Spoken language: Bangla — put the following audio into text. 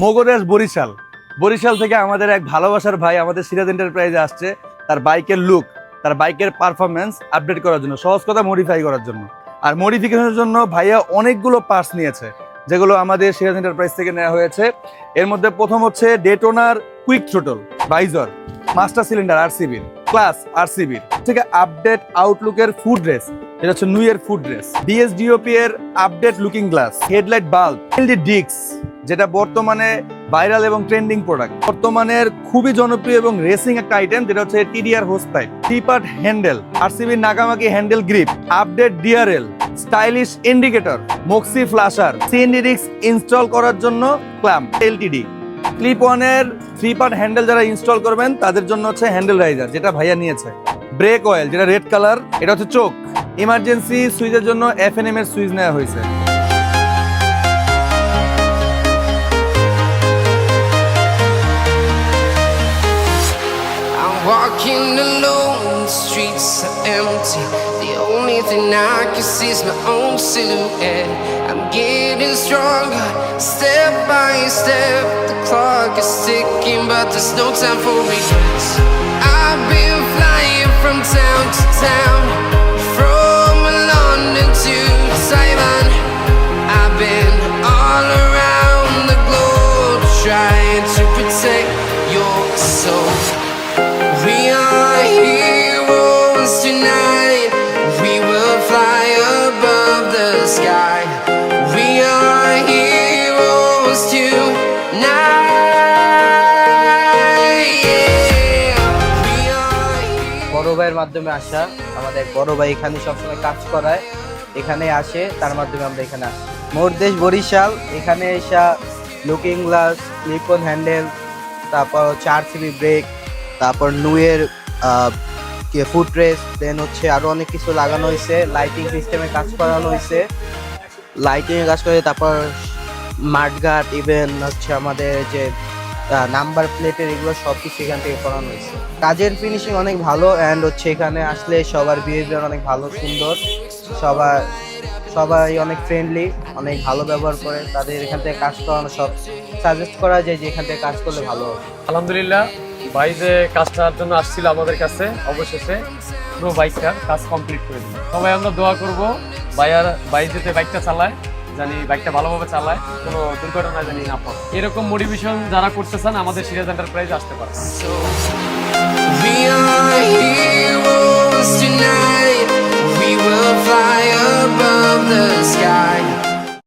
মগরাজ বরিশাল। বরিশাল থেকে আমাদের এক ভালোবাসার ভাই আমাদের সিরাজ এন্টারপ্রাইজে আসছে তার বাইকের লুক, তার বাইকের পারফরমেন্স আপডেট করার জন্য, সহজ কথা মডিফাই করার জন্য। আর মডিফিকেশনের জন্য ভাইয়া অনেকগুলো পার্টস নিয়েছে, যেগুলো আমাদের সিরাজ এন্টারপ্রাইজ থেকে নেওয়া হয়েছে। এর মধ্যে প্রথম হচ্ছে ডেটোনার quick throttle, visor, master cylinder আরসিবির, ক্লাস আরসিবির থেকে আপডেট আউটলুকের ফুড রেস, এটা হচ্ছে new year foot rest, DSDOP এর update looking glass, headlight bulb, LD disc, যেটা বর্তমানে ভাইরাল এবং ট্রেন্ডিং প্রোডাক্ট, বর্তমানের খুবই জনপ্রিয় এবং রেসিং একটা আইটেম, যেটা হচ্ছে TDR hose pipe, T part handle, আরসিবির Nagamaki handle grip, update DRL, stylish indicator, Moxi flasher, CND disc install করার জন্য ক্ল্যাম্প, এলটিডি, ক্লিপ ওয়ানের 3 পার্ট হ্যান্ডেল যারা ইনস্টল করবেন তাদের জন্য হচ্ছে হ্যান্ডেল রাইজার, যেটা ভাইয়া নিয়েছে, ব্রেক অয়েল যেটা রেড কালার, এটা হচ্ছে চোখ, ইমার্জেন্সি সুইচের জন্য এফএনএম এর সুইচ নেওয়া হয়েছে। Walking alone, the streets are empty. The only thing I can see is my own silhouette. I'm getting stronger, step by step. The clock is ticking, but there's no time for regrets. I've been flying from town to town, from London to Taiwan. I've been all around the globe, trying to protect your soul. We are heroes tonight. We will fly above the sky. We are heroes tonight. Yeah. We are heroes. বড় ভাইয়ের মাধ্যমে আসা, আমাদের বড় ভাই এখানে সবসময় কাজ করায়, এখানে আসে, তার মাধ্যমে আমরা এখানে আসি। মোর দেশ বরিশাল, এখানে এসা looking glass, clip on handle, তারপর হচ্ছে আরসিবি ব্রেক, তারপর নুয়ের ফুট রেস, দেন হচ্ছে আরো অনেক কিছু লাগানো হয়েছে, লাইটিং সিস্টেমে কাজ করানো হয়েছে, লাইটিংয়ে কাজ করে, তারপর মাঠঘাট, ইভেন হচ্ছে আমাদের যে নাম্বার প্লেটের, এগুলো সব কিছু এখান থেকে করানো হয়েছে। কাজের ফিনিশিং অনেক ভালো, অ্যান্ড হচ্ছে এখানে আসলে সবার বিহেভিয়ার অনেক ভালো, সুন্দর, সবাই অনেক ফ্রেন্ডলি, অনেক ভালো ব্যবহার করে। তাদের এখান থেকে কাজ করানো সব সাজেস্ট করা যায় যে এখান থেকে কাজ করলে ভালো হবে। আলহামদুলিল্লাহ, ভাই যে কাজটার জন্য আসছিল আমাদের কাছে, অবশেষে পুরো বাইকটার কাজ কমপ্লিট করে দিল। সবাই আমরা দোয়া করবো ভাই যাতে বাইকটা চালায়, জানি বাইকটা ভালোভাবে চালায়, কোনো দুর্ঘটনা জানি না পড়ে। এরকম মোটিভেশন যারা করতে চান আমাদের সিরাজ এন্টারপ্রাইজ আসতে পারে। We